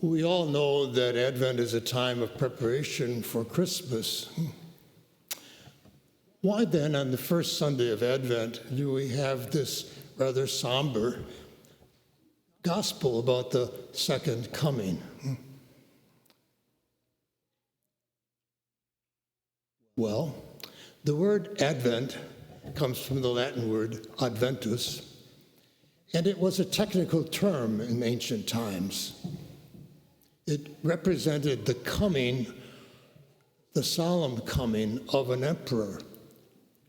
We all know that Advent is a time of preparation for Christmas. Why then, on the first Sunday of Advent, do we have this rather somber gospel about the second coming? Well, the word Advent comes from the Latin word adventus, and it was a technical term in ancient times. It represented the coming, the solemn coming of an emperor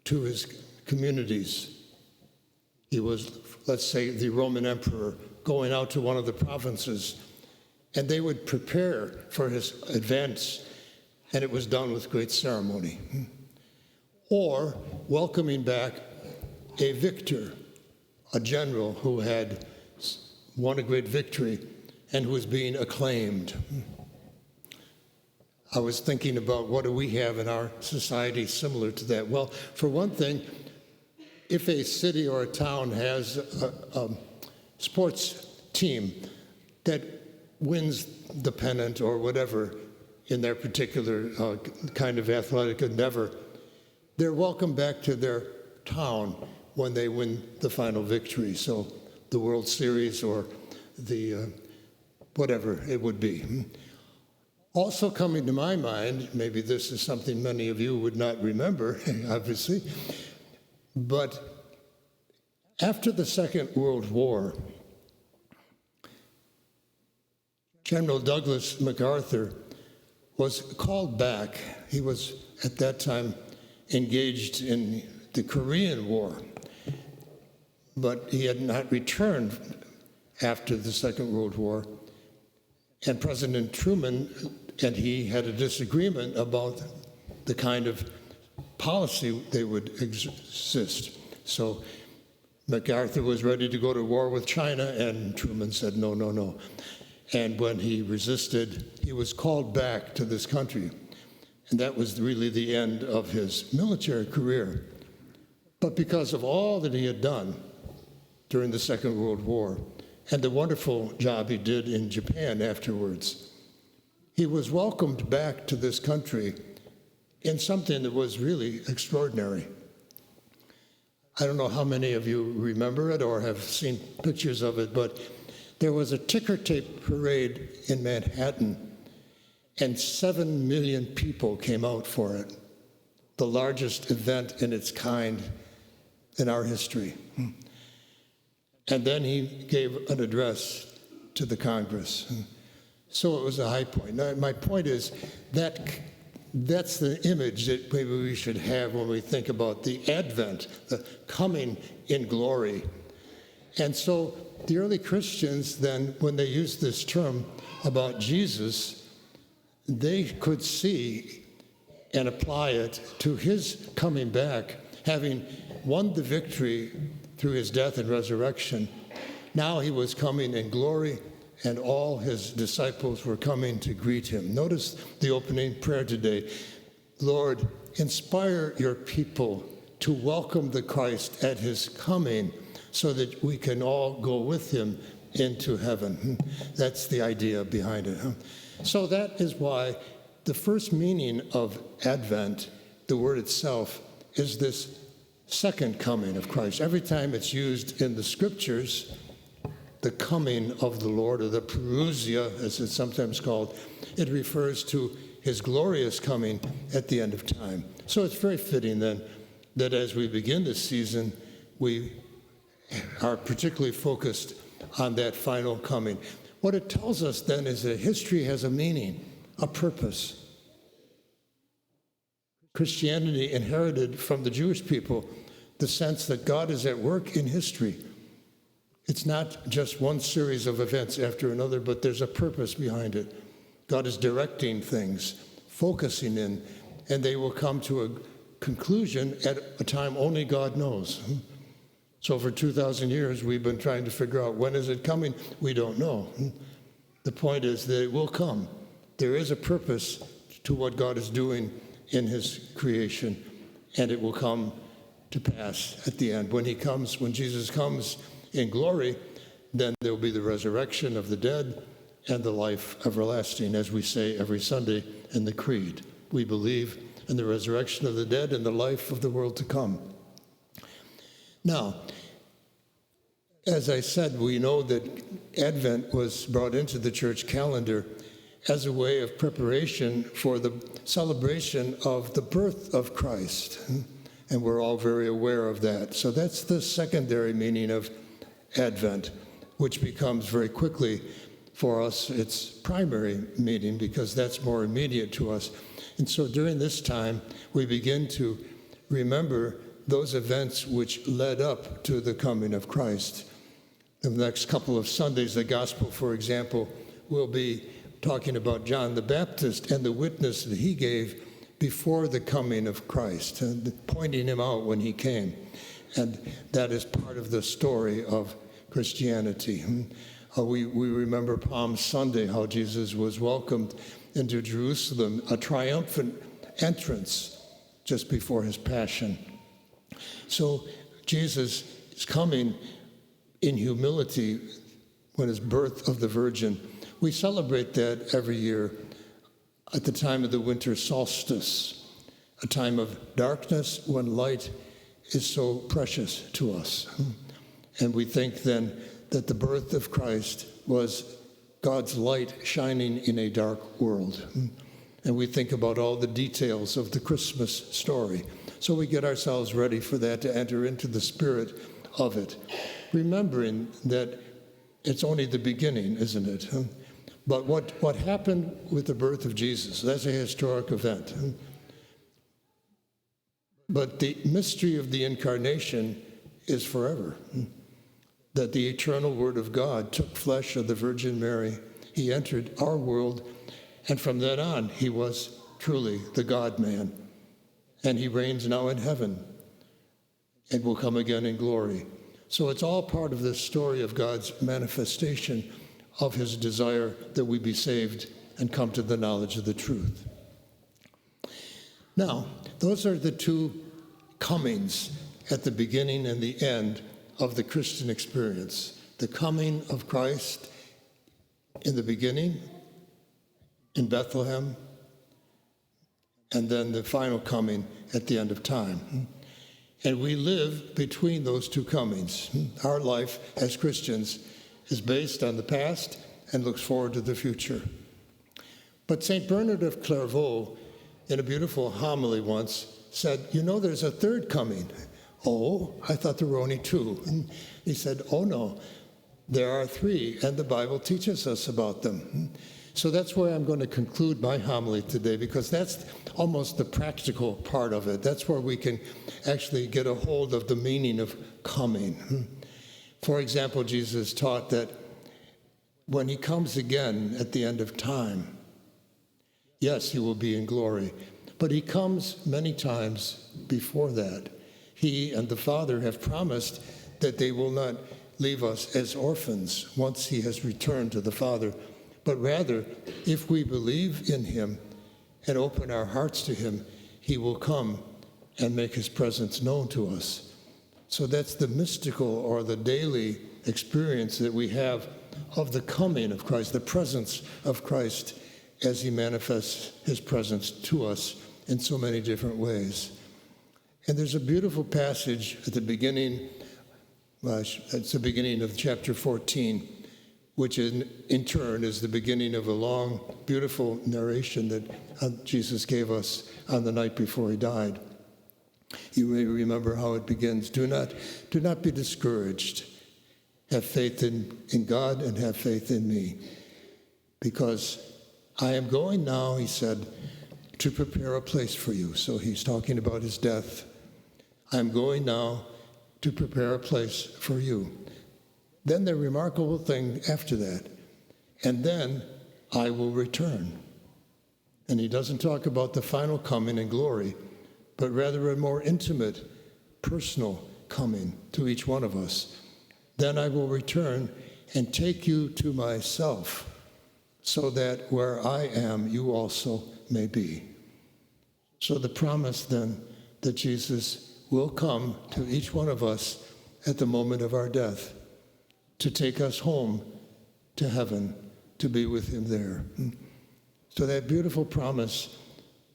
to his communities. He was, let's say, the Roman emperor going out to one of the provinces, and they would prepare for his advance, and it was done with great ceremony. Or welcoming back a victor, a general who had won a great victory and who was being acclaimed. I was thinking about what do we have in our society similar to that? Well, for one thing, if a city or a town has a sports team that wins the pennant or whatever in their particular kind of athletic endeavor, they're welcomed back to their town when they win the final victory. So the World Series or the whatever it would be. Also coming to my mind, maybe this is something many of you would not remember, obviously, but after the Second World War, General Douglas MacArthur was called back. He was, at that time, engaged in the Korean War, but he had not returned after the Second World War. And President Truman and he had a disagreement about the kind of policy they would exist. So MacArthur was ready to go to war with China, and Truman said, no, no, no. And when he resisted, he was called back to this country. And that was really the end of his military career. But because of all that he had done during the Second World War, and the wonderful job he did in Japan afterwards, he was welcomed back to this country in something that was really extraordinary. I don't know how many of you remember it or have seen pictures of it, but there was a ticker tape parade in Manhattan, and 7 million people came out for it, the largest event in its kind in our history. And then he gave an address to the Congress. So it was a high point. Now, my point is that's the image that maybe we should have when we think about the Advent, the coming in glory. And so the early Christians then, when they used this term about Jesus, they could see and apply it to his coming back, having won the victory through his death and resurrection. Now he was coming in glory, and all his disciples were coming to greet him. Notice the opening prayer today. Lord, inspire your people to welcome the Christ at his coming so that we can all go with him into heaven. That's the idea behind it. So that is why the first meaning of Advent, the word itself, is this second coming of Christ. Every time it's used in the scriptures, the coming of the Lord, or the parousia, as it's sometimes called, it refers to his glorious coming at the end of time. So it's very fitting then that as we begin this season, we are particularly focused on that final coming. What it tells us then is that history has a meaning, a purpose. Christianity inherited from the Jewish people the sense that God is at work in history. It's not just one series of events after another, but there's a purpose behind it. God is directing things, focusing in, and they will come to a conclusion at a time only God knows. So for 2,000 years, we've been trying to figure out when is it coming? We don't know. The point is that it will come. There is a purpose to what God is doing in his creation, and it will come to pass at the end. When Jesus comes in glory, then there will be the resurrection of the dead. and the life everlasting, as we say every Sunday in the Creed. We believe in the resurrection of the dead and the life of the world to come. Now, as I said, we know that Advent was brought into the church calendar as a way of preparation for the celebration of the birth of Christ. And we're all very aware of that. So that's the secondary meaning of Advent, which becomes very quickly for us its primary meaning, because that's more immediate to us. And so during this time, we begin to remember those events which led up to the coming of Christ. In the next couple of Sundays, the gospel, for example, will be talking about John the Baptist and the witness that he gave before the coming of Christ, and pointing him out when he came. And that is part of the story of Christianity. We remember Palm Sunday, how Jesus was welcomed into Jerusalem, a triumphant entrance just before his passion. So Jesus is coming in humility when his birth of the Virgin. We celebrate that every year at the time of the winter solstice, a time of darkness when light is so precious to us. And we think then that the birth of Christ was God's light shining in a dark world. And we think about all the details of the Christmas story. So we get ourselves ready for that, to enter into the spirit of it, remembering that it's only the beginning, isn't it? But what happened with the birth of Jesus, that's a historic event. But the mystery of the incarnation is forever. That the eternal Word of God took flesh of the Virgin Mary. He entered our world, and from then on, he was truly the God-man. And he reigns now in heaven and will come again in glory. So it's all part of this story of God's manifestation of his desire that we be saved and come to the knowledge of the truth. Now, those are the two comings at the beginning and the end of the Christian experience. The coming of Christ in the beginning, in Bethlehem, and then the final coming at the end of time. And we live between those two comings. Our life as Christians is based on the past and looks forward to the future. But St. Bernard of Clairvaux, in a beautiful homily once, said, there's a third coming. Oh, I thought there were only two. And he said, oh no, there are three, and the Bible teaches us about them. So that's where I'm going to conclude my homily today, because that's almost the practical part of it. That's where we can actually get a hold of the meaning of coming. For example, Jesus taught that when he comes again at the end of time, yes, he will be in glory, but he comes many times before that. He and the Father have promised that they will not leave us as orphans once he has returned to the Father, but rather, if we believe in him and open our hearts to him, he will come and make his presence known to us. So that's the mystical or the daily experience that we have of the coming of Christ, the presence of Christ as he manifests his presence to us in so many different ways. And there's a beautiful passage at the beginning, it's the beginning of chapter 14, which in turn is the beginning of a long, beautiful narration that Jesus gave us on the night before he died. You may remember how it begins. Do not be discouraged. Have faith in God and have faith in me. Because I am going now, he said, to prepare a place for you. So he's talking about his death. I'm going now to prepare a place for you. Then the remarkable thing after that, and then I will return. And he doesn't talk about the final coming in glory, but rather a more intimate, personal coming to each one of us. Then I will return and take you to myself, so that where I am, you also may be. So the promise then that Jesus will come to each one of us at the moment of our death to take us home to heaven to be with him there. So that beautiful promise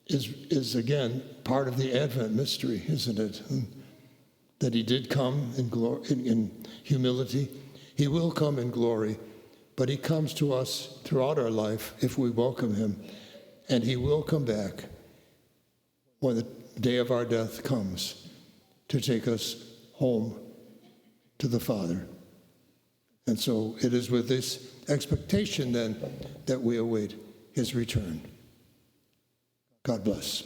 is again part of the Advent mystery, isn't it? That he did come in glory, in humility. He will come in glory, but he comes to us throughout our life if we welcome him. And he will come back when the day of our death comes to take us home to the Father. And so it is with this expectation then that we await his return. God bless.